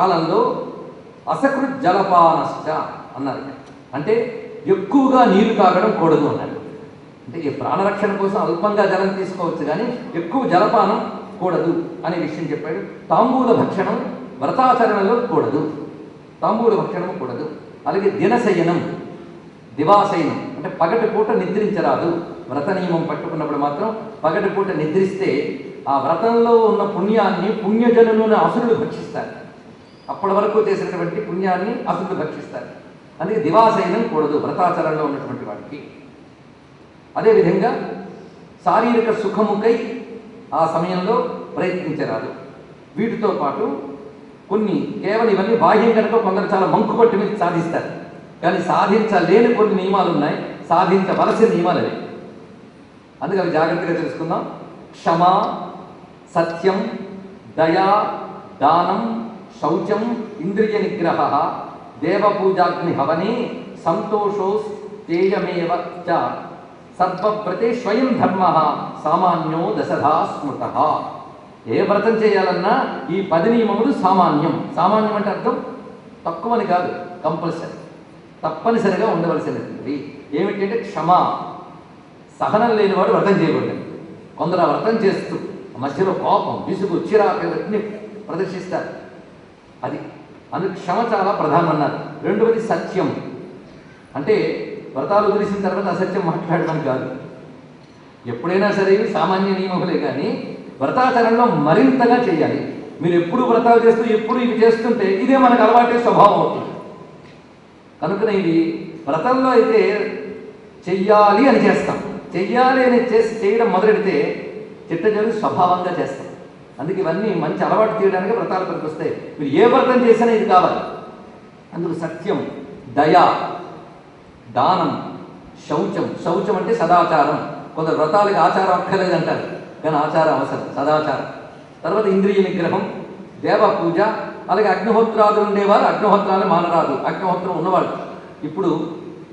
కాలంలో అసకృత్ జలపానశ్చ అన్నారు. అంటే ఎక్కువగా నీరు తాగడం కూడదు అన్నాడు. అంటే ఈ ప్రాణరక్షణ కోసం అల్పంగా జలం తీసుకోవచ్చు కానీ ఎక్కువ జలపానం కూడదు అనే విషయం చెప్పాడు. తాంబూల భక్షణం వ్రతాచరణలో కూడదు, తాంబూల భక్షణం కూడదు. అలాగే దినశయనం, దివాశయనం అంటే పగటి పూట నిద్రించరాదు. వ్రత నియమం పట్టుకున్నప్పుడు మాత్రం పగటి పూట నిద్రిస్తే ఆ వ్రతంలో ఉన్న పుణ్యాన్ని పుణ్యజనులను అసురులు భక్షిస్తారు. అప్పటి వరకు చేసినటువంటి పుణ్యాన్ని అసురులు భక్షిస్తారు. అందుకే దివాశయనం కూడదు వ్రతాచరణలో ఉన్నటువంటి వాడికి. అదేవిధంగా శారీరక సుఖముకై ఆ సమయంలో ప్రయత్నించరాదు. వీటితో పాటు కొన్ని కేవలం ఇవన్నీ బాహ్యం కనుక కొందరు చాలా మంకుపట్టి మీద సాధిస్తారు, కానీ సాధించలేని కొన్ని నియమాలు ఉన్నాయి, సాధించవలసిన నియమాలు అవి. అందుకే అవి జాగ్రత్తగా తెలుసుకుందాం. క్షమ, సత్యం, దయా, దానం, శౌచం, ఇంద్రియ నిగ్రహ, దేవపూజాగ్ని హవనే, సంతోషోస్తేయమేవ చ, సర్వవ్రతే స్వయం ధర్మ, సామాన్యో దశధా స్మృత. ఏ వ్రతం చేయాలన్నా ఈ 10 నియమములు సామాన్యం. సామాన్యం అంటే అర్థం తక్కువని కాదు, కంపల్సరీ, తప్పనిసరిగా ఉండవలసినది. ఏమిటంటే క్షమ, సహనం లేనివాడు వ్రతం చేయకూడదు. కొందరు ఆ వ్రతం చేస్తూ మధ్యలో కోపం, విసుగు, చిరాకు ఇవన్నీ ప్రదర్శిస్తారు. అది అందుకు క్షమ చాలా ప్రధానం అన్నారు. రెండవది సత్యం, అంటే వ్రతాలు తెలిసిన తర్వాత అసత్యం మాట్లాడడం కాదు. ఎప్పుడైనా సరే సామాన్య నియమములే, కానీ వ్రతాచరణలో మరింతగా చేయాలి. మీరు ఎప్పుడు వ్రతాలు చేస్తూ ఎప్పుడు ఇవి చేస్తుంటే ఇదే మనకు అలవాటే స్వభావం అవుతుంది. కనుకనే ఇది వ్రతంలో అయితే చెయ్యాలి అని చేస్తాం, చెయ్యాలి అని చేయడం మొదలెడితే చిట్టజలు స్వభావంగా చేస్తాం. అందుకే ఇవన్నీ మంచి అలవాటు చేయడానికి వ్రతాలు పనికొస్తాయి. మీరు ఏ వ్రతం చేసినా ఇది కావాలి. అందుకు సత్యం, దయ, దానం, శౌచం. శౌచం అంటే సదాచారం. కొందరు వ్రతాలకు ఆచారం అక్కర్లేదంటారు, కానీ ఆచారం అవసరం, సదాచారం. తర్వాత ఇంద్రియ నిగ్రహం, దేవ పూజ. అలాగే అగ్నిహోత్రాదులు ఉండేవారు అగ్నిహోత్రాలు మానరాదు, అగ్నిహోత్రం ఉన్నవాళ్ళు. ఇప్పుడు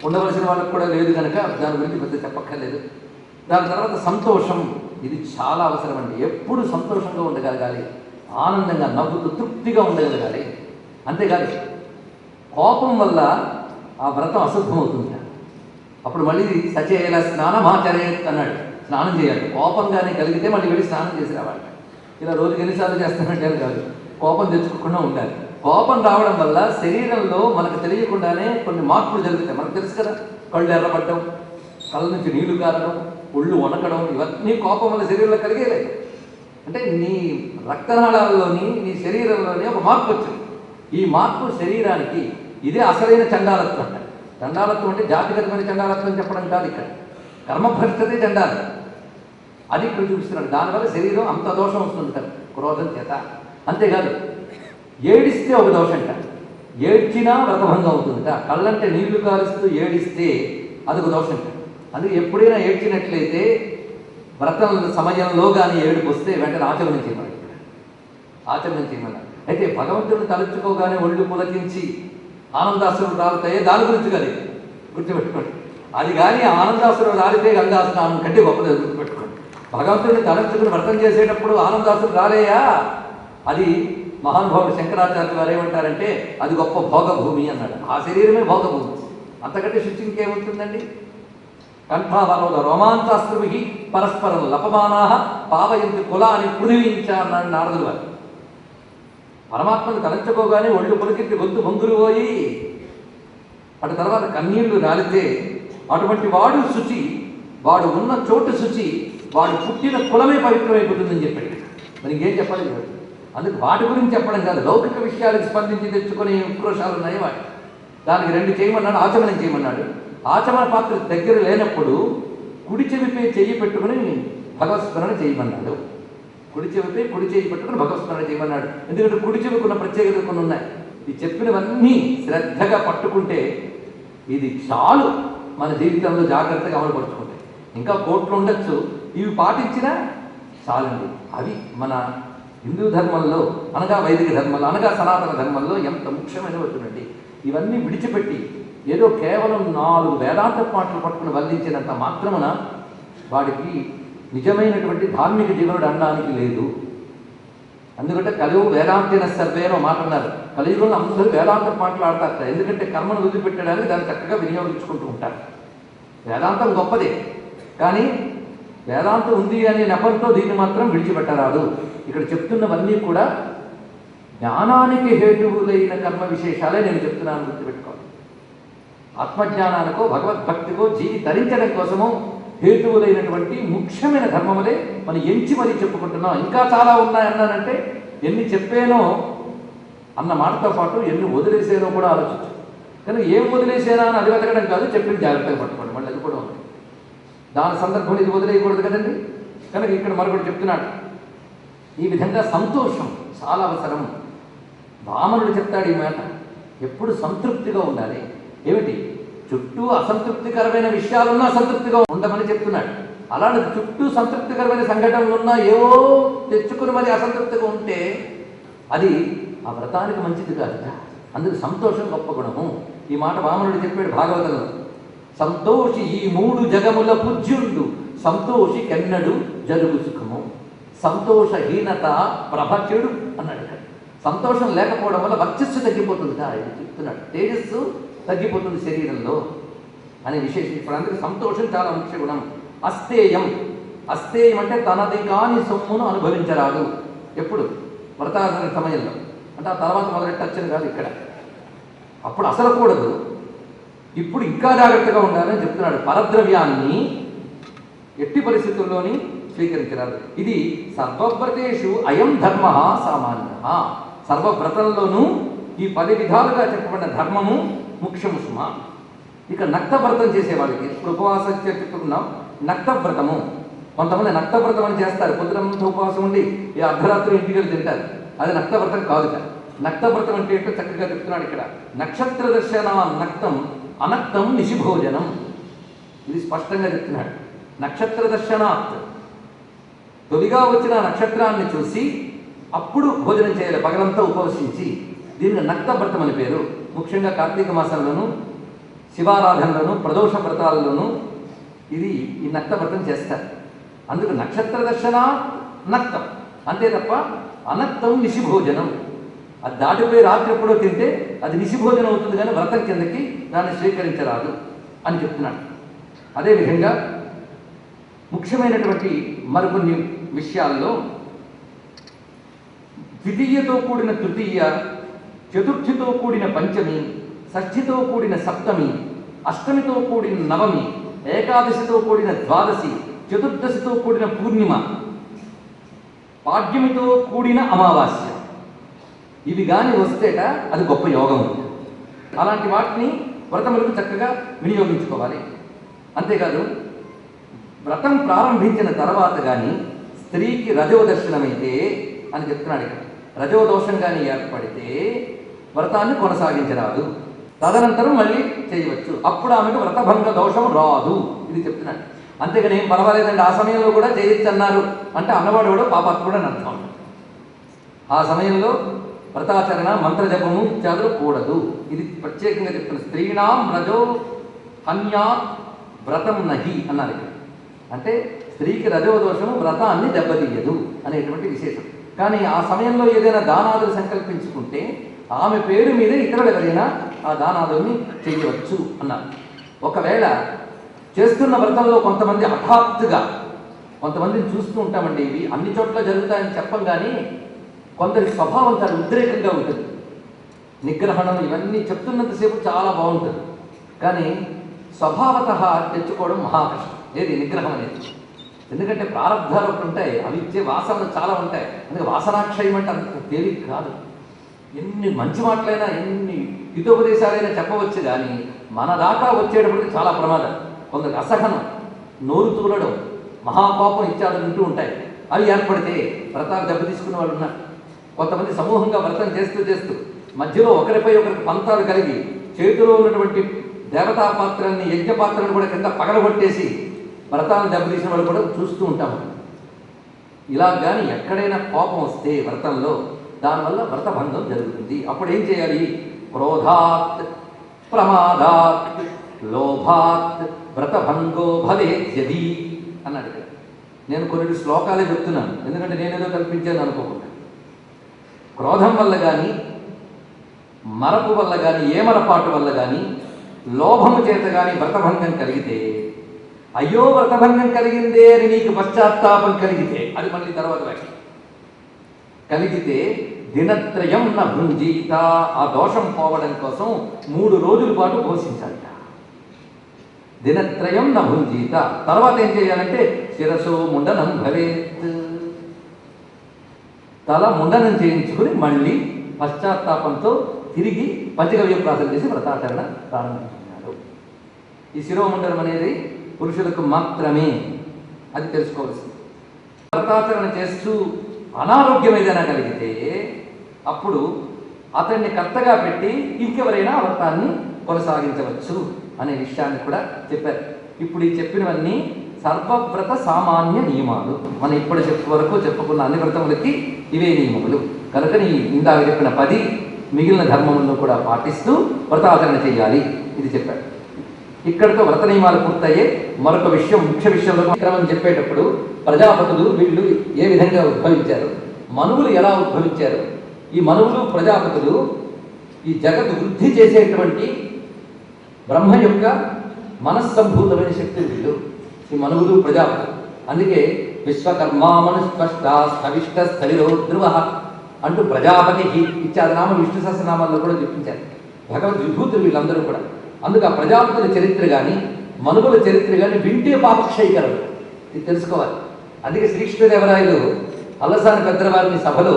ఉండవలసిన వాళ్ళకు కూడా లేదు కనుక దాని గురించి పెద్ద చెప్పక్కర్లేదు. దాని తర్వాత సంతోషం, ఇది చాలా అవసరం అండి. ఎప్పుడు సంతోషంగా ఉండగలగాలి, ఆనందంగా నవ్వుతూ తృప్తిగా ఉండగలగాలి. అంతేకాదు కోపం వల్ల ఆ వ్రతం అశుద్ధమవుతుంది. అప్పుడు మళ్ళీ సచేల స్నానమాచరేత్ అన్నాడు, స్నానం చేయాలి. కోపంగానే కలిగితే మళ్ళీ వెళ్ళి స్నానం చేసి రావాలి. ఇలా రోజుకి ఎన్నిసార్లు చేస్తానంటే కాదు, కోపం తెచ్చుకోకుండా ఉండాలి. కోపం రావడం వల్ల శరీరంలో మనకు తెలియకుండానే కొన్ని మార్పులు జరుగుతాయి. మనకు తెలుసు కదా, కళ్ళు ఎర్రపడడం, కళ్ళ నుంచి నీళ్లు కారడం, ఒళ్ళు వణకడం, ఇవన్నీ కోపం వల్ల శరీరంలో కలిగేలేదు. అంటే నీ రక్తనాళాల్లోని, నీ శరీరంలోని ఒక మార్పు వచ్చింది. ఈ మార్పు శరీరానికి ఇదే అసలైన చండాలత్వం అంట. చండాలత్వం అంటే జాతిగతమైన చండాలత్వం చెప్పడం కాదు, ఇక్కడ కర్మభ్రష్టతే చండాలం. అది ఇప్పుడు చూపిస్తున్నాడు. దానివల్ల శరీరం అంత దోషం వస్తుంది క్రోధం చేత. అంతేకాదు ఏడిస్తే ఒక దోషం అంట, ఏడ్చినా వ్రతభంగం అవుతుందట. కళ్ళంటే నీళ్లు కారుస్తూ ఏడిస్తే అదొక దోషం అంట. అందుకే ఎప్పుడైనా ఏడ్చినట్లయితే వ్రతం సమయంలో కానీ ఏడుపు వస్తే వెంటనే ఆచరణ చేయమని, ఆచరణ చేయమన్నారు. అయితే భగవంతుడిని తలుచుకోగానే ఒళ్ళు పులకించి ఆనందాశ్రులు రాలుతాయే, దాని గురించి కానీ గుర్తుపెట్టుకోండి. అది కానీ ఆనందాశ్రులు రాలితే గంగా స్నానం కంటే గొప్పది, గుర్తుపెట్టుకోండి. భగవంతుడిని తలుచుకుని వ్రతం చేసేటప్పుడు ఆనందాశ్రులు రాలేయా, అది మహానుభావుడు శంకరాచార్యులు వారు ఏమంటారంటే అది గొప్ప భోగభూమి అన్నాడు. ఆ శరీరమే భోగభూమి, అంతకంటే శుచి ఇంకేముంటుందండి. కంఠావరోధ రోమాంచాస్త్రుభి పరస్పరం లపమానా పావయంతి కులాని పృథివించ అన్నాడు నారదులు వారు. పరమాత్మను తలంచుకోగానే ఒళ్ళు పులకించి గొంతు బొంగులు పోయి అటు తర్వాత కన్నీళ్లు రాలితే అటువంటి వాడు శుచి, వాడు ఉన్న చోటు శుచి, వాడు పుట్టిన కులమే పవిత్రమైపోతుందని చెప్పాడు. మరి ఇంకేం చెప్పాలి? అందుకు వాటి గురించి చెప్పడం కాదు, లౌకిక విషయాలకు స్పందించి తెచ్చుకునే ఉక్రోషాలు ఉన్నాయి వాటి. దానికి 2 చేయమన్నాడు, ఆచమనం చేయమన్నాడు. ఆచమన పాత్ర దగ్గర లేనప్పుడు కుడి చెవిపై చెయ్యి పెట్టుకుని భగవత్స్మరణ చేయమన్నాడు. కుడి చెవిపై కుడి చెయ్యి పెట్టుకుని భగవత్స్మరణ చేయమన్నాడు. ఎందుకంటే కుడి చెవికున్న ప్రత్యేకత కొన్ని ఉన్నాయి. ఈ చెప్పినవన్నీ శ్రద్ధగా పట్టుకుంటే ఇది చాలు మన జీవితంలో జాగ్రత్తగా అమలుపరుచుకుంటాయి. ఇంకా కోట్లు ఉండొచ్చు, ఇవి పాటించినా చాలండి. అవి మన హిందూ ధర్మంలో అనగా వైదిక ధర్మంలో అనగా సనాతన ధర్మంలో ఎంత ముఖ్యమైనవి చూడండి. ఇవన్నీ విడిచిపెట్టి ఏదో కేవలం 4 వేదాంత పాటలు పట్టుకుని వల్లించినంత మాత్రమున వాడికి నిజమైనటువంటి ధార్మిక జీవనుడు అనడానికి లేదు. అందుకంటే కలియుగ వేదాంతిన సర్వే అని మాట అన్నారు. కలియుగంలో అందరూ వేదాంతం మాట్లాడతారట. ఎందుకంటే కర్మను వదిలిపెట్టడానికి దాన్ని చక్కగా వినియోగించుకుంటూ ఉంటారు. వేదాంతం గొప్పదే, కానీ వేదాంతం ఉంది అనే నెపంతో దీన్ని మాత్రం విడిచిపెట్టరాదు. ఇక్కడ చెప్తున్నవన్నీ కూడా జ్ఞానానికి హేతువులైన కర్మ విశేషాలే నేను చెప్తున్నాను, గుర్తుపెట్టుకోవాలి. ఆత్మజ్ఞానానికో భగవద్భక్తికో జీవి ధరించడం కోసమో హేతువులైనటువంటి ముఖ్యమైన ధర్మములే మనం ఎంచి మరీ చెప్పుకుంటున్నాం. ఇంకా చాలా ఉన్నాయన్నానంటే ఎన్ని చెప్పానో అన్న మాటతో పాటు ఎన్ని వదిలేసానో కూడా ఆలోచించు. కానీ ఏం వదిలేసానా అని అది వెతకడం కాదు, చెప్పిన జాగ్రత్తగా పట్టుకోండి. మళ్ళీ అది కూడా ఉంది. దాని సందర్భంలో ఇది వదిలేయకూడదు కదండి. కనుక ఇక్కడ మరొకటి చెప్తున్నాడు. ఈ విధంగా సంతోషం చాలా అవసరం. వామనుడు చెప్తాడు ఈ మాట, ఎప్పుడు సంతృప్తిగా ఉండాలి. ఏమిటి? చుట్టూ అసంతృప్తికరమైన విషయాలున్నా సంతృప్తిగా ఉండమని చెప్తున్నాడు. అలాంటి చుట్టూ సంతృప్తికరమైన సంఘటనలు ఉన్నా ఏవో తెచ్చుకుని మరి అసంతృప్తిగా ఉంటే అది ఆ వ్రతానికి మంచిది కాదు. అందుకు సంతోషం గొప్ప గుణము. ఈ మాట వామనుడు చెప్పాడు భాగవతంలో. సంతోషి ఈ మూడు జగముల పూజ్యుండు, సంతోషి కెన్నడు జరుగు సుఖము. సంతోషహీనత ప్రభ చెడు అన్నాడు ఇక్కడ. సంతోషం లేకపోవడం వల్ల వర్చస్సు తగ్గిపోతుంది. ఇది చెప్తున్నాడు, తేజస్సు తగ్గిపోతుంది శరీరంలో అనే విశేషం. ఇప్పుడు అందుకే సంతోషం చాలా ముఖ్య గుణం. అస్థేయం, అస్థేయం అంటే తనది కాని సొమ్మును అనుభవించరాదు. ఎప్పుడు? వ్రతాచరణ సమయంలో. అంటే ఆ తర్వాత మొదలెట్టచ్చని కాదు ఇక్కడ. అప్పుడు అసలు కూడదు. ఇప్పుడు ఇంకా జాగ్రత్తగా ఉండాలని చెప్తున్నాడు. పరద్రవ్యాన్ని ఎట్టి పరిస్థితుల్లోని స్వీకరించరాదు. ఇది సర్వవ్రతేషు అయం ధర్మ సామాన్య. సర్వవ్రతంలోనూ ఈ 10 విధాలుగా చెప్పబడిన ధర్మము ముఖ్యము సుమా. ఇక నక్తవ్రతం చేసేవాడికి ఇప్పుడు ఉపవాసం చెప్పుకున్నాం. నక్తవ్రతము, కొంతమంది నక్తవ్రతం అని చేస్తారు. పొద్దునంతా ఉపవాసం ఉండి ఈ అర్ధరాత్రి ఇంటికి వెళ్ళి తింటారు. అది నక్తవ్రతం కాదుట. నక్తవ్రతం అంటే ఏంటో చక్కగా చెప్తున్నాడు ఇక్కడ. నక్షత్ర దర్శన నక్తం అనక్తం నిశిభోజనం. ఇది స్పష్టంగా చెప్తున్నాడు. నక్షత్ర దర్శనాత్, తొలిగా వచ్చిన నక్షత్రాన్ని చూసి అప్పుడు భోజనం చేయాలి, పగలంతా ఉపవసించి. దీనికి నక్తవ్రతం అని పేరు. ముఖ్యంగా కార్తీక మాసంలోను, శివారాధనలోను, ప్రదోష వ్రతాల్లోనూ ఇది ఈ నక్తవ్రతం చేస్తారు. అందుకు నక్షత్ర దర్శన నక్తం అంతే తప్ప అనక్తం నిశిభోజనం. అది దాటిపోయి రాత్రి ఎప్పుడో తింటే అది నిశిభోజనం అవుతుంది, కానీ వ్రతం కిందకి దాన్ని స్వీకరించరాదు అని చెప్తున్నాడు. అదేవిధంగా ముఖ్యమైనటువంటి మరికొన్ని విషయాల్లో ద్వితీయతో కూడిన తృతీయ, చతుర్థితో కూడిన పంచమి, షష్ఠితో కూడిన సప్తమి, అష్టమితో కూడిన నవమి, ఏకాదశితో కూడిన ద్వాదశి, చతుర్దశితో కూడిన పూర్ణిమ, పాడ్యమితో కూడిన అమావాస్య, ఇవి కానీ వస్తేట అది గొప్ప యోగం. అలాంటి వాటిని వ్రతములకు చక్కగా వినియోగించుకోవాలి. అంతేకాదు వ్రతం ప్రారంభించిన తర్వాత కానీ స్త్రీకి రజో దర్శనమైతే అని చెప్తున్నాడు ఇక్కడ. రజో దోషం కానీ ఏర్పడితే వ్రతాన్ని కొనసాగించరాదు. తదనంతరం మళ్ళీ చేయవచ్చు. అప్పుడు ఆమెకు వ్రతభంగ దోషం రాదు. ఇది చెప్తున్నాడు. అంతేగాని ఏం పర్వాలేదండి ఆ సమయంలో కూడా చేయొచ్చు అన్నారు అంటే అన్నవాడు కూడా పాపాత్ముడు అని అర్థం. ఆ సమయంలో వ్రతాచరణ, మంత్రజపము ఇత్యాదులు కూడదు. ఇది ప్రత్యేకంగా చెప్తున్న. స్త్రీణాం రజో హన్యా వ్రతం నహి అన్నారు ఇక్కడ. అంటే స్త్రీకి రజోదోషము వ్రతాన్ని దెబ్బతీయదు అనేటువంటి విశేషం. కానీ ఆ సమయంలో ఏదైనా దానాదులు సంకల్పించుకుంటే ఆమె పేరు మీద ఇతరులు ఎవరైనా ఆ దానాదుల్ని చేయవచ్చు అన్నారు. ఒకవేళ చేస్తున్న వ్రతంలో కొంతమంది హఠాత్తుగా, కొంతమందిని చూస్తూ ఉంటామండి, ఇవి అన్ని చోట్ల జరుగుతాయని చెప్పం, కానీ కొందరి స్వభావం చాలా ఉద్రేకంగా ఉంటుంది. నిగ్రహణం ఇవన్నీ చెప్తున్నంతసేపు చాలా బాగుంటుంది, కానీ స్వభావత తెచ్చుకోవడం మహాకష్టం. ఏది నిగ్రహం అనేది. ఎందుకంటే ప్రారంధాలు ఒకటి ఉంటాయి, అవి ఇచ్చే వాసనలు చాలా ఉంటాయి. అందుకే వాసనాక్షయం అంటే అంత తేలిక కాదు. ఎన్ని మంచి మాటలైనా, ఎన్ని హితోపదేశాలైనా చెప్పవచ్చు, కానీ మన దాకా వచ్చేటప్పటికి చాలా ప్రమాదం. కొందరికి అసహనం, నోరు తూలడం, మహాకోపం ఇత్యాదులు ఉంటూ ఉంటాయి. అవి ఏర్పడితే వ్రతాలు దెబ్బతీసుకున్న వాళ్ళు ఉన్నారు. కొంతమంది సమూహంగా వ్రతం చేస్తూ చేస్తూ మధ్యలో ఒకరిపై ఒకరికి పంతాలు కలిగి చేతిలో ఉన్నటువంటి దేవతా పాత్రల్ని, యజ్ఞ పాత్రలను కూడా కింద పగలగొట్టేసి వ్రతాలను దెబ్బతీసిన వాళ్ళు కూడా చూస్తూ ఉంటాము. ఇలా కానీ ఎక్కడైనా కోపం వస్తే వ్రతంలో దానివల్ల వ్రతభంగం జరుగుతుంది. అప్పుడు ఏం చేయాలి? క్రోధాత్, ప్రమాదాత్, లోభాత్ వ్రతభంగో భవేద్యది అన్నాడు. నేను కొన్ని శ్లోకాలే చెప్తున్నాను, ఎందుకంటే నేనేదో కల్పించాను అనుకోకుండా. క్రోధం వల్ల కానీ, మరపు వల్ల కానీ, ఏమరపాటు వల్ల కానీ, లోభము చేత కానీ వ్రతభంగం కలిగితే, అయ్యో వ్రతభంగం కలిగిందే అని నీకు పశ్చాత్తాపం కలిగితే, అది మళ్ళీ తర్వాత వాక్యం, కలిగితే దినత్రయం న భుంజీత, ఆ దోషం పోవడం కోసం 3 రోజుల పాటు పోషించాలట. దినత్రయం న భుంజీత. తర్వాత ఏం చేయాలంటే శిరసో ముండనం భవేత్, తల ముండనం చేయించుకుని మళ్ళీ పశ్చాత్తాపంతో తిరిగి పంచగవ్య ప్రార్థన చేసి వ్రతాచరణ ప్రారంభించుకున్నాడు. ఈ శిరోముండనం అనేది పురుషులకు మాత్రమే, అది తెలుసుకోవాల్సింది. వ్రతాచరణ చేస్తూ అనారోగ్యం ఏదైనా కలిగితే అప్పుడు అతన్ని కర్తగా పెట్టి ఇంకెవరైనా వ్రతాన్ని కొనసాగించవచ్చు అనే విషయాన్ని కూడా చెప్పారు. ఇప్పుడు ఈ చెప్పినవన్నీ సర్వవ్రత సామాన్య నియమాలు. మనం ఇప్పుడు వరకు చెప్పుకున్న అన్ని వ్రతములకి ఇవే నియమములు. కనుక ఇందాక చెప్పిన 10 మిగిలిన ధర్మములను కూడా పాటిస్తూ వ్రతాచరణ చేయాలి, ఇది చెప్పాడు. ఇక్కడితో వ్రత నియమాలు పూర్తయ్యే మరొక విషయం, ముఖ్య విషయంలో క్రమం చెప్పేటప్పుడు ప్రజాపతులు వీళ్ళు ఏ విధంగా ఉద్భవించారు, మనువులు ఎలా ఉద్భవించారు, ఈ మనువులు ప్రజాపతులు ఈ జగత్ వృద్ధి చేసేటువంటి బ్రహ్మ యొక్క మనస్సంభూతమైన శక్తి వీళ్ళు, ఈ మనువులు ప్రజాపతులు. అందుకే విశ్వకర్మ మనుస్పష్ట స్థవిష్ట స్థలిరో ధ్రువ అంటూ ప్రజాపతి ఇత్యాది నామం విష్ణు సహస్రనామాల్లో కూడా చెప్పించారు. భగవద్ విభూతులు వీళ్ళందరూ కూడా. అందుకు ఆ ప్రజాపతుల చరిత్ర కానీ మనువుల చరిత్ర కానీ వింటే పాపక్షయకరం, ఇది తెలుసుకోవాలి. అందుకే శ్రీకృష్ణదేవరాయలు అల్లసాని పెద్దవారిని సభలో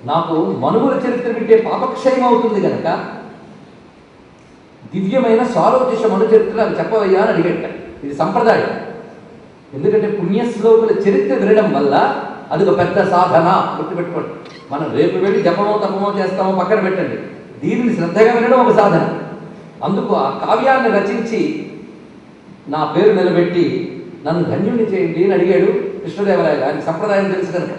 నాకు మనువుల చరిత్ర వింటే పాపక్షయం అవుతుంది కనుక దివ్యమైన సారోచిష మను చరిత్ర అది చెప్పవయ్యా అని అడిగట. ఇది సంప్రదాయం. ఎందుకంటే పుణ్యశ్లోకుల చరిత్ర వినడం వల్ల అది ఒక పెద్ద సాధన, గుర్తుపెట్టుకోండి. మనం రేపు వెళ్ళి జపమో తపమో చేస్తామో పక్కన పెట్టండి, దీనిని శ్రద్ధగా వినడం ఒక సాధన. అందుకు ఆ కావ్యాన్ని రచించి నా పేరు నిలబెట్టి నన్ను ధన్యుని చేయండి అని అడిగాడు కృష్ణదేవరాయలు. ఆయన సంప్రదాయం తెలుసు కనుక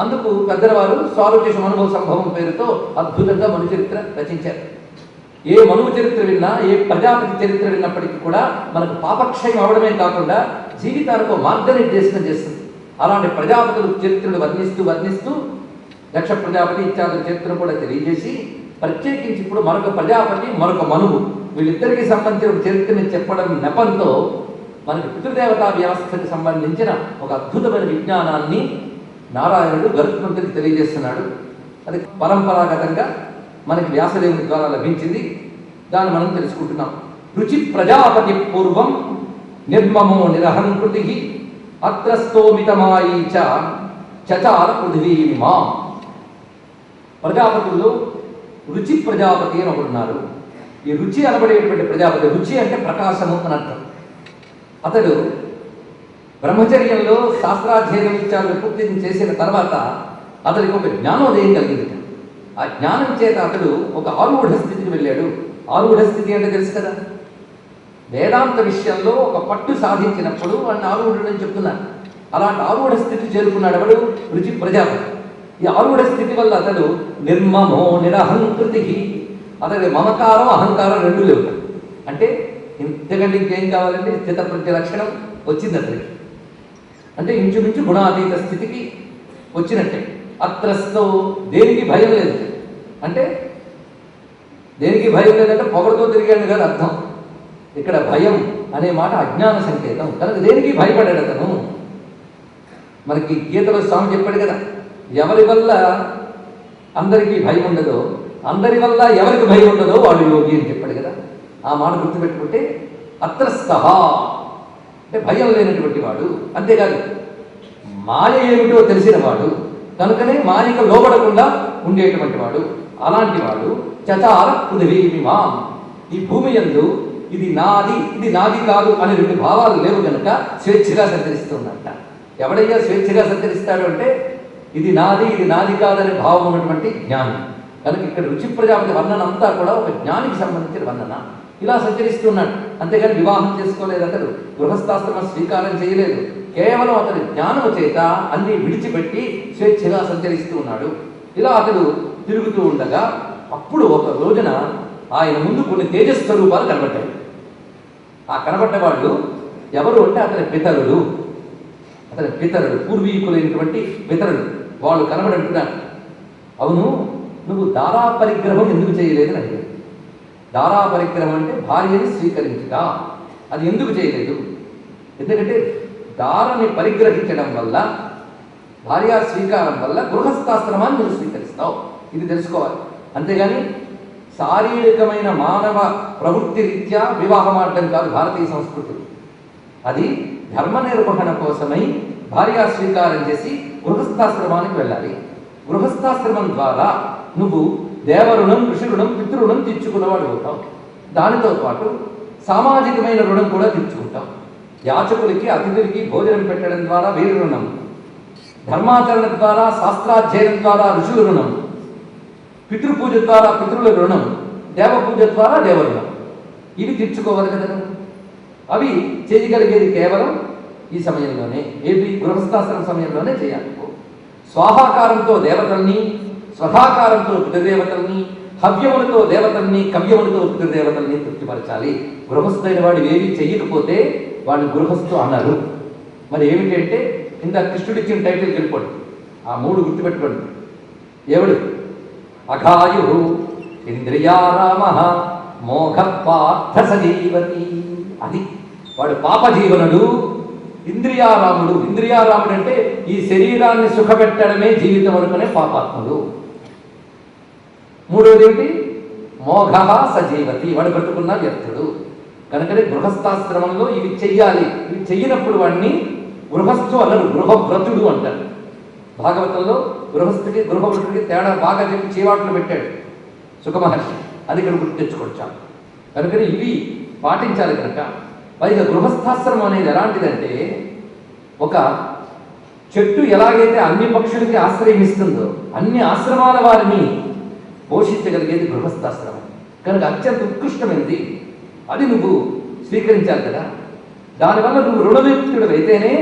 అందుకు పెద్దవారు సారోచిష అనుభవ సంభవం పేరుతో అద్భుతంగా మను చరిత్ర రచించారు. ఏ మనువు చరిత్ర విన్నా, ఏ ప్రజాపతి చరిత్ర విన్నప్పటికీ కూడా మనకు పాపక్షయం అవడమే కాకుండా జీవితానికి మార్గనిర్దేశనం చేస్తుంది. అలాంటి ప్రజాపతుల చరిత్రను వర్ణిస్తూ దక్ష ప్రజాపతి ఇత్యాదుల చరిత్రను కూడా తెలియజేసి ప్రత్యేకించి ఇప్పుడు మరొక ప్రజాపతి మరొక మనువు వీళ్ళిద్దరికీ సంబంధించిన చరిత్రని చెప్పడం నెపంతో మనకి పితృదేవతా వ్యవస్థకి సంబంధించిన ఒక అద్భుతమైన విజ్ఞానాన్ని నారాయణుడు గరుత్మంతుడికి తెలియజేస్తున్నాడు. అది పరంపరాగతంగా మనకి వ్యాసదేవుని ద్వారా లభించింది. దాన్ని మనం తెలుసుకుంటున్నాం. రుచి ప్రజాపతి పూర్వం నిర్మమో నిరహంకృతి అత్రస్తోమితమాయీ చచార పృథివీమా. ప్రజాపతుల్లో రుచి ప్రజాపతి అని ఒకడున్నారు. ఈ రుచి అనబడేటువంటి ప్రజాపతి, రుచి అంటే ప్రకాశము అని అర్థం. అతడు బ్రహ్మచర్యంలో శాస్త్రాధ్యయనం ఇత్యాలు పూర్తి చేసిన తర్వాత అతడికి ఒక జ్ఞానోదయం కలిగింది. ఆ జ్ఞానం చేత అతడు ఒక ఆరూఢ స్థితికి వెళ్ళాడు. ఆరూఢ స్థితి అంటే తెలుసు కదా, వేదాంత విషయంలో ఒక పట్టు సాధించినప్పుడు వాడిని ఆరూఢుడని చెప్తున్నారు. అలాంటి ఆరూఢ స్థితి చేరుకున్నాడు ఎవడు? రుచి ప్రజాపతి. ఈ ఆరూఢ స్థితి వల్ల అతడు నిర్మమో నిరహంకృతి, అతడి మమకారం అహంకారం రెండు లేవు. అంటే ఇంతకంటే ఇంకేం కావాలంటే స్థితప్రజ్ఞ లక్షణం వచ్చింది అతడికి. అంటే ఇంచుమించు గుణాతీత స్థితికి వచ్చినట్టే. అత్రస్తో దేనికి భయం లేదు. అంటే దేనికి భయం లేదంటే పొగడుతో తిరిగాడు కాదు అర్థం. ఇక్కడ భయం అనే మాట అజ్ఞాన సంకేతం కనుక దేనికి భయపడాడు అతను. మనకి గీతలో స్వామి చెప్పాడు కదా, ఎవరి వల్ల అందరికీ భయం ఉండదో, అందరి వల్ల ఎవరికి భయం ఉండదో వాడు యోగి అని చెప్పాడు కదా. ఆ మాట గుర్తుపెట్టుకుంటే అత్రస్థ అంటే భయం లేనటువంటి వాడు. అంతేకాదు మాయ ఏమిటో తెలిసిన వాడు, కనుకనే మాయకు లోబడకుండా ఉండేటువంటి వాడు. అలాంటి వాడు చచార పృథివీమా, ఈ భూమి యందు ఇది నాది ఇది నాది కాదు అనే రెండు భావాలు లేవు కనుక స్వేచ్ఛగా సంచరిస్తున్నట్ట. ఎవడయ్యా స్వేచ్ఛగా సంచరిస్తాడు అంటే ఇది నాది ఇది నాది కాదనే భావం ఉన్నటువంటి జ్ఞానం. కనుక ఇక్కడ రుచి ప్రజాపతి వర్ణన అంతా కూడా ఒక జ్ఞానికి సంబంధించిన వర్ణన. ఇలా సంచరిస్తున్నాడు. అంతేగాని వివాహం చేసుకోలేదు, అతడు గృహస్థాశ్రమం స్వీకారం చేయలేదు. కేవలం అతడి జ్ఞానము చేత అన్ని విడిచిపెట్టి స్వేచ్ఛగా సంచరిస్తూ ఉన్నాడు. ఇలా అతడు తిరుగుతూ ఉండగా అప్పుడు ఒక రోజున ఆయన ముందు కొన్ని తేజస్వరూపాలు కనబడ్డాయి. ఆ కనబడ్డవాళ్ళు ఎవరు అంటే అతని పితరుడు, పూర్వీకులైనటువంటి పితరుడు. వాళ్ళు కనబడంటున్నారు. అవును, నువ్వు దారా పరిగ్రహం ఎందుకు చేయలేదని అడిగాడు. దారా పరిగ్రహం అంటే భార్యని స్వీకరించుట. అది ఎందుకు చేయలేదు? ఎందుకంటే దారని పరిగ్రహించడం వల్ల, భార్యా స్వీకారం వల్ల గృహస్థాశ్రమాన్ని నువ్వు స్వీకరిస్తావు. ఇది తెలుసుకోవాలి. అంతేగాని శారీరకమైన మానవ ప్రవృత్తి రీత్యా వివాహం ఆడటం కాదు భారతీయ సంస్కృతులు. అది ధర్మ నిర్వహణ కోసమై భార్యా స్వీకారం చేసి గృహస్థాశ్రమానికి వెళ్ళాలి. గృహస్థాశ్రమం ద్వారా నువ్వు దేవరుణం, ఋషి రుణం, పితృరుణం తీర్చుకున్నవాడు అవుతావు. దానితో పాటు సామాజికమైన రుణం కూడా తీర్చుకుంటాం. యాచకులకి, అతిథులకి భోజనం పెట్టడం ద్వారా వీరి రుణం, ధర్మాచరణ ద్వారా, శాస్త్రాధ్యయనం ద్వారా ఋషుల రుణం, పితృపూజ ద్వారా పితృల రుణం, దేవపూజ ద్వారా దేవరుణం. ఇవి తీర్చుకోవాలి కదా. అవి చేయగలిగేది కేవలం ఈ సమయంలోనే, ఏది గృహస్థాశ్రమ సమయంలోనే చేయాలి. స్వాహాకారంతో దేవతల్ని, స్వధాకారంతో పితృదేవతల్ని, హవ్యములతో దేవతల్ని, కవ్యములతో పితృదేవతల్ని తృప్తిపరచాలి. గృహస్థైన వాడు ఏవి చెయ్యకపోతే వాడిని గృహస్థు అన్నారు. మరి ఏమిటంటే ఇంత కృష్ణుడిచ్చిన టైటిల్కి వెళ్ళిపోండి. ఆ 3 గుర్తుపెట్టుకోండి. ఎవడు? అఘాయు, ఇంద్రియారామ, మోఘపార్థ సజీవతి. అది వాడు పాపజీవనుడు, ఇంద్రియారాముడు. ఇంద్రియారాముడు అంటే ఈ శరీరాన్ని సుఖపెట్టడమే జీవితం అనుకునే పాపాత్ముడు. 3వది ఏమిటి? మోఘ సజీవతి, వాడు బ్రతుకున్న వ్యర్థుడు. కనుకనే గృహస్థాశ్రమంలో ఇవి చెయ్యాలి. ఇవి చెయ్యినప్పుడు వాడిని గృహస్థు అన్నారు, గృహవ్రతుడు అంటారు. భాగవతంలో గృహస్థుడికి గృహవ్రతుడికి తేడా బాగా చెప్పి చీవాట్లు పెట్టాడు సుఖమహర్షి. అది ఇక్కడ గుర్తు తెచ్చుకొచ్చాం. కనుకనే ఇవి పాటించాలి. కనుక పైగా గృహస్థాశ్రమం అనేది ఎలాంటిదంటే, ఒక చెట్టు ఎలాగైతే అన్ని పక్షులకి ఆశ్రయం ఇస్తుందో అన్ని ఆశ్రమాల వారిని పోషించగలిగేది గృహస్థాశ్రమం. కనుక అత్యంత ఉత్కృష్టమైనది. అది నువ్వు స్వీకరించాలి కదా. దానివల్ల నువ్వు రుణ విముక్తుడు అయితేనే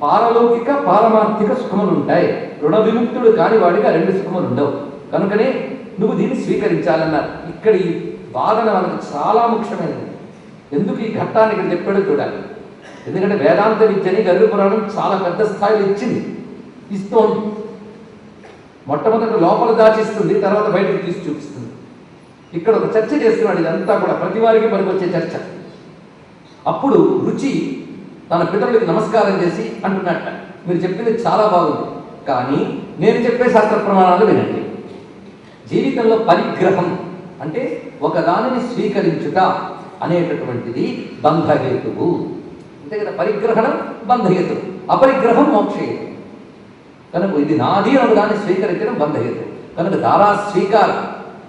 పారలౌకిక, పారమార్థిక సుఖములు ఉంటాయి. రుణ విముక్తుడు కాని వాడిగా 2 సుఖములు ఉండవు. కనుకనే నువ్వు దీన్ని స్వీకరించాలన్నారు. ఇక్కడ ఈ వాదన మనకు చాలా ముఖ్యమైనది. ఎందుకు ఈ ఘట్టాన్ని ఇక్కడ చెప్పాడో చూడాలి. ఎందుకంటే వేదాంత విద్యని గరుడ పురాణం చాలా పెద్ద స్థాయిలో ఇచ్చింది, ఇస్తోంది. మొట్టమొదటి లోపల దాచిస్తుంది, తర్వాత బయటకు తీసి చూపిస్తుంది. ఇక్కడ ఒక చర్చ చేస్తున్నాడు. ఇదంతా కూడా ప్రతి వారికి పనికొచ్చే చర్చ. అప్పుడు రుచి తన పితరులకి నమస్కారం చేసి అంటున్నట్ట, మీరు చెప్పింది చాలా బాగుంది, కానీ నేను చెప్పే శాస్త్ర ప్రమాణాలు వినండి. జీవితంలో పరిగ్రహం అంటే ఒకదానిని స్వీకరించుట అనేటటువంటిది బంధహేతువు. అంతే కదా. పరిగ్రహణం బంధహేతువు, అపరిగ్రహం మోక్షహేతు. కనుక ఇది నాది అని దాన్ని స్వీకరించడం బంధహేతు. కనుక దారా స్వీకారం,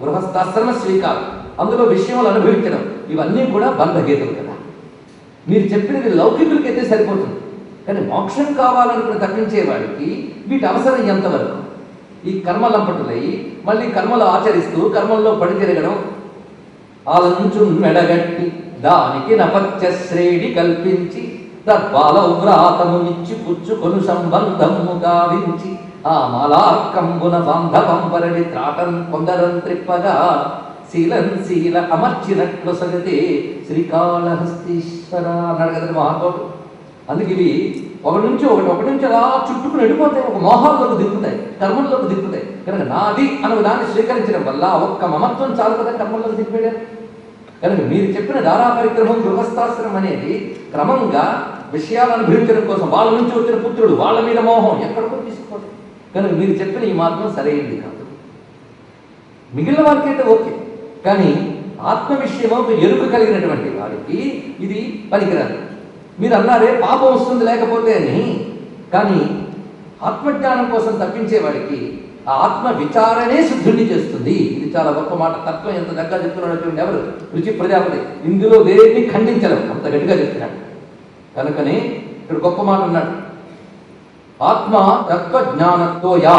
గృహస్థాశ్రమ స్వీకారం, అందులో విషయములు అనుభవించడం, ఇవన్నీ కూడా బంధహేతువు కదా. మీరు చెప్పినది లౌకికులకైతే సరిపోతుంది, కానీ మోక్షం కావాలనుకుని తప్పించేవాడికి వీటి అవసరం ఎంతవరకు? ఈ కర్మలంపటులై మళ్ళీ కర్మలు ఆచరిస్తూ కర్మల్లో పడి తిరగడం, ఆలంచు మెడగట్టి దానికి నపత్య శ్రేణి కల్పించి దర్బాల వ్రాతమునిచ్చి పుచ్చుకొను సంబంధము గావించి ఆ మలార్కంబున బాంధవంబరడి త్రాటం కొందరం త్రిప్పగా శీల అమర్చినట్లు సగతే శ్రీకాళహస్తీశ్వర అన్నాడు కదా మహాకవుడు. అందుకే ఇవి ఒకటి నుంచి అలా చుట్టుకుని వెళ్ళిపోతాయి, ఒక మోహాల్లోకి దిక్కుతాయి, కర్మల్లోకి దిక్కుతాయి. కనుక నాది అనే దాన్ని స్వీకరించడం వల్ల ఒక్క మమత్వం చాలు కదా కర్మల్లోకి దిక్కుపోయారు. కనుక మీరు చెప్పిన దారా పరిగ్రహం, గృహస్థాశ్రమం అనేది క్రమంగా విషయాలు అనుభవించడం కోసం వాళ్ళ నుంచి వచ్చిన పుత్రుడు, వాళ్ళ మీద మోహం ఎక్కడికో తీసుకోవాలి. కనుక మీరు చెప్పిన ఈ మార్గం సరైనది కాదు. మిగిలిన వారికైతే ఓకే, కానీ ఆత్మ విషయంలో ఎరుక కలిగినటువంటి వారికి ఇది పనికిరాదు. మీరు అన్నారే పాపం వస్తుంది లేకపోతే అని, కానీ ఆత్మజ్ఞానం కోసం తప్పించేవాడికి ఆ ఆత్మ విచారణే శుద్ధుణ్ణి చేస్తుంది. ఇది చాలా గొప్ప మాట. తత్వం ఎంత దగ్గర చెప్తున్నాడు ఎవరు? రుచి ప్రజాపతి. ఇందులో దేన్ని ఖండించలేం, అంత గట్టిగా చెప్తున్నాడు. కనుకనే ఇక్కడ గొప్ప మాట అన్నాడు, ఆత్మ తత్వజ్ఞానంతో యా.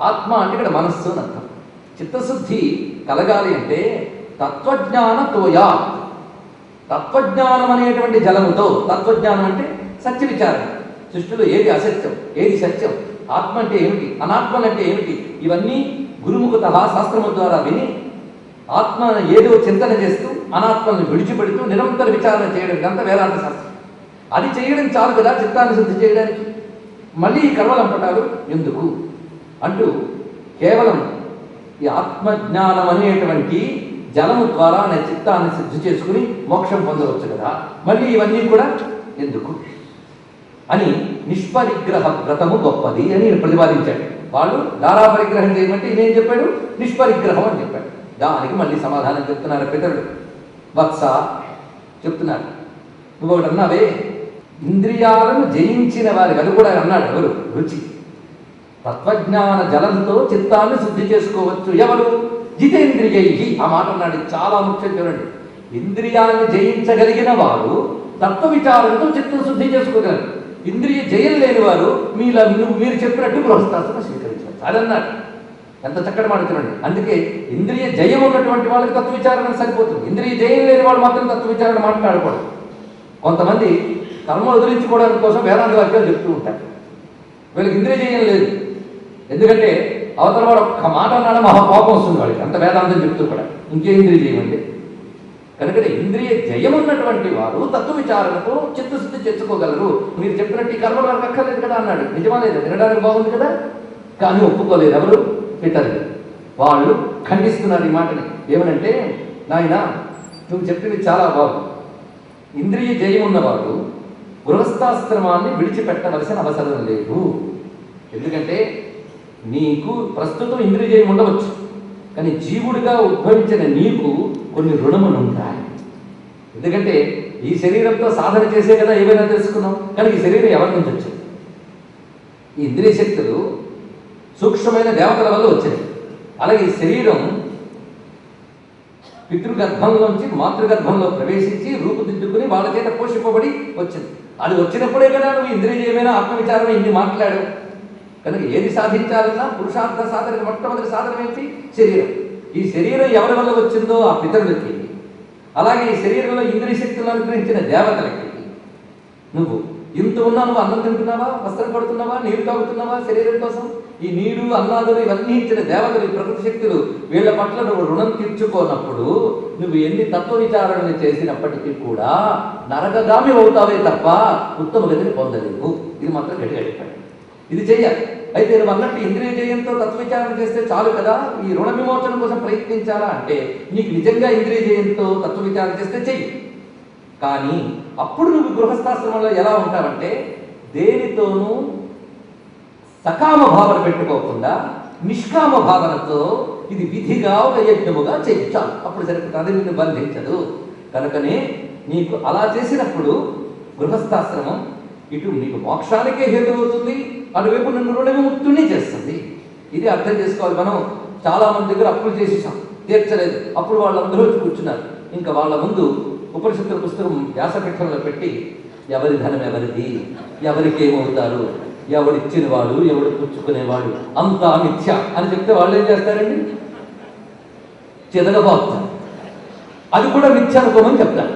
ఆత్మ అంటే ఇక్కడ మనస్సు అని అర్థం. చిత్తశుద్ధి కలగాలి అంటే తత్వజ్ఞానతోయా, తత్వజ్ఞానం అనేటువంటి జలముతో. తత్వజ్ఞానం అంటే సత్య విచారణ. సృష్టిలో ఏది అసత్యం, ఏది సత్యం, ఆత్మ అంటే ఏమిటి, అనాత్మలు అంటే ఏమిటి, ఇవన్నీ గురుముఖత శాస్త్రము ద్వారా విని ఆత్మ ఏదో చింతన చేస్తూ అనాత్మల్ని విడిచిపెడుతూ నిరంతర విచారణ చేయడం, ఇదంతా వేదాంత శాస్త్రం. అది చేయడం చాలు కదా చిత్తాన్ని శుద్ధి చేయడానికి. మళ్ళీ ఈ కర్మలంపటాలు ఎందుకు అంటూ కేవలం ఈ ఆత్మజ్ఞానం అనేటువంటి జలము ద్వారా నా చిత్తాన్ని సిద్ధి చేసుకుని మోక్షం పొందవచ్చు కదా, మళ్ళీ ఇవన్నీ కూడా ఎందుకు అని నిష్పరిగ్రహ వ్రతము గొప్పది అని ప్రతిపాదించాడు. వాళ్ళు దారా పరిగ్రహం చేయమంటే ఈయనేం చెప్పాడు? నిష్పరిగ్రహం అని చెప్పాడు. దానికి మళ్ళీ సమాధానం చెప్తున్నారు పితరుడు. వత్స చెప్తున్నారు, నువ్వు ఒకటి అన్నావే, ఇంద్రియాలను జయించిన వారికి, అది కూడా అన్నాడు ఎవరు? రుచి. తత్వజ్ఞాన జలంతో చిత్తాన్ని శుద్ధి చేసుకోవచ్చు ఎవరు? జితేంద్రియై. ఆ మాట అన్నాడు, చాలా ముఖ్యం. చూడండి, ఇంద్రియాలను జయించగలిగిన వారు తత్వ విచారంతో చిత్తం శుద్ధి చేసుకోగలరు. ఇంద్రియ జయం లేని వారు మీరు చెప్పినట్టు గృహస్థాశ్రమం స్వీకరించవచ్చు. అదన్నాడు. ఎంత చక్కటి మాట చూడండి. అందుకే ఇంద్రియ జయం ఉన్నటువంటి వాళ్ళకి తత్వ విచారణ సరిపోతుంది. ఇంద్రియ జయం లేని వాళ్ళు మాత్రం తత్వ విచారణ మాట్లాడకూడదు. కొంతమంది కర్మ వదిలించుకోవడానికి కోసం వేదాంత వాక్యాలు చెప్తూ ఉంటారు. వీళ్ళకి ఇంద్రియ జయం లేదు. ఎందుకంటే అవతల వాడు ఒక్క మాట అన్నాడు మహా కోపం వస్తుంది వాళ్ళకి, అంత వేదాంతం చెప్తూ కూడా. ఇంకే ఇంద్రియ జయం అండి. కనుక ఇంద్రియ జయం ఉన్నటువంటి వారు తత్వ విచారణతో చిత్తశుద్ధి తెచ్చుకోగలరు. మీరు చెప్పినట్టు ఈ కర్మలు వారికి అక్కర్లేదు కదా అన్నాడు. నిజమా లేదు? వినడానికి బాగుంది కదా, కానీ ఒప్పుకోలేదు ఎవరు? పితరులు. వాళ్ళు ఖండిస్తున్నారు ఈ మాటని. ఏమనంటే, నాయన నువ్వు చెప్పింది చాలా బాగుంది. ఇంద్రియ జయం ఉన్నవాడు గృహస్థాశ్రమాన్ని విడిచిపెట్టవలసిన అవసరం లేదు. ఎందుకంటే నీకు ప్రస్తుతం ఇంద్రియ జయం ఉండవచ్చు, కానీ జీవుడిగా ఉద్భవించిన నీకు కొన్ని రుణములు ఉంటాయి. ఎందుకంటే ఈ శరీరంతో సాధన చేసే కదా ఏమైనా తెలుసుకున్నాం. కానీ ఈ శరీరం ఎవరి నుంచి వచ్చింది? ఈ ఇంద్రియ శక్తులు సూక్ష్మమైన దేవతల వల్ల వచ్చింది. అలాగే ఈ శరీరం పితృగర్భంలోంచి మాతృగర్భంలో ప్రవేశించి రూపుదిద్దుకుని వాళ్ళ చేత పోషింపబడి వచ్చింది. అది వచ్చినప్పుడే కదా నువ్వు ఇంద్రియజయమైన ఆత్మవిచారణ ఇన్ని మాట్లాడు. కనుక ఏది సాధించాలన్నా పురుషార్థ సాధన మొట్టమొదటి సాధన ఏంటి? శరీరం. ఈ శరీరం ఎవరి వల్ల వచ్చిందో ఆ పితరులకి, అలాగే ఈ శరీరంలో ఇంద్రియ శక్తులను అనుగ్రహించిన దేవతలకి. నువ్వు ఇంత ఉన్నా నువ్వు అన్నం తింటున్నావా, వస్త్రం పడుతున్నావా, నీరు తాగుతున్నావా శరీరం కోసం? ఈ నీరు అన్నాదులు ఇవన్నీ ఇచ్చిన దేవతలు, ఈ ప్రకృతి శక్తులు, వీళ్ళ పట్ల నువ్వు రుణం తీర్చుకోనప్పుడు నువ్వు ఎన్ని తత్వ విచారణలు చేసినప్పటికీ కూడా నరకగామి అవుతావే తప్ప ఉత్తమ గతిని పొందలేవు. ఇది మాత్రం గట్టిగా చెప్పాడు. ఇది చెయ్యాలి. అయితే నువ్వు అన్నట్టు ఇంద్రియ జయంతో తత్వవిచారణ చేస్తే చాలు కదా, ఈ రుణ విమోచన కోసం ప్రయత్నించాలా అంటే నీకు నిజంగా ఇంద్రియ జయంతో తత్వవిచారణ చేస్తే చెయ్యి. కానీ అప్పుడు నువ్వు గృహస్థాశ్రమంలో ఎలా ఉంటావంటే దేనితోనూ సకామ భావన పెట్టుకోకుండా నిష్కామ భావనతో ఇది విధిగా ఒక యజ్ఞముగా చేయించాలి. అప్పుడు సరిపోతుంది, అది నిన్ను బంధించదు. కనుకనే నీకు అలా చేసినప్పుడు గృహస్థాశ్రమం ఇటు నీకు మోక్షానికే హేతు అవుతుంది, అటువైపు నిన్ను రుణ విముక్తుని చేస్తుంది. ఇది అర్థం చేసుకోవాలి. మనం చాలామంది దగ్గర అప్పులు చేసేసాం, తీర్చలేదు. అప్పుడు వాళ్ళందరూ వచ్చి కూర్చున్నారు. ఇంకా వాళ్ళ ముందు ఉపనిషత్తుల పుస్తకం వ్యాసపీఠంలో పెట్టి ఎవరి ధనం ఎవరిది, ఎవరికి ఏమవుతారు, ఎవడిచ్చిన వాడు ఎవడు పుచ్చుకునేవాడు అంతా మిథ్య అని చెప్తే వాళ్ళు ఏం చేస్తారండి? చెదగబాపుతారు. అది కూడా మిథ్య అనుకోమని చెప్తారు.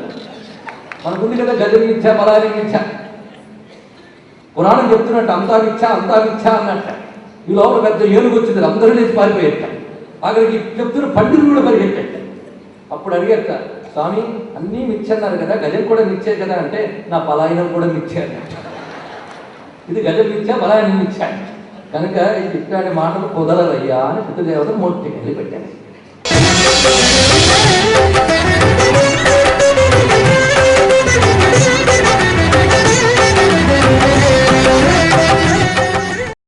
మనకుంది కదా గజ మిథ్య, బలారి మిథ్య. పురాణం చెప్తున్నట్టు అంతా మిథ్య అన్నట్ట. ఈ లోపల పెద్ద ఏనుగు వచ్చింది, అందరూ లేచి పారిపోయేట. అక్కడికి చెప్తున్న పండితులు కూడా పరిగెట్టట. అప్పుడు అడిగేట, స్వామి అన్నీ మిథ్య అన్నారు కదా, గజం కూడా మిథ్యే కదా అంటే, నా పలాయనం కూడా మిథ్య అన్నట్టు. ఇది గజం మిథ్య, బలాయనం మిథ్య. కనుక ఇట్లాంటి మాటలు కుదరవయ్యా అని పితృదేవత మూర్తికి వెళ్ళి పెట్టాను.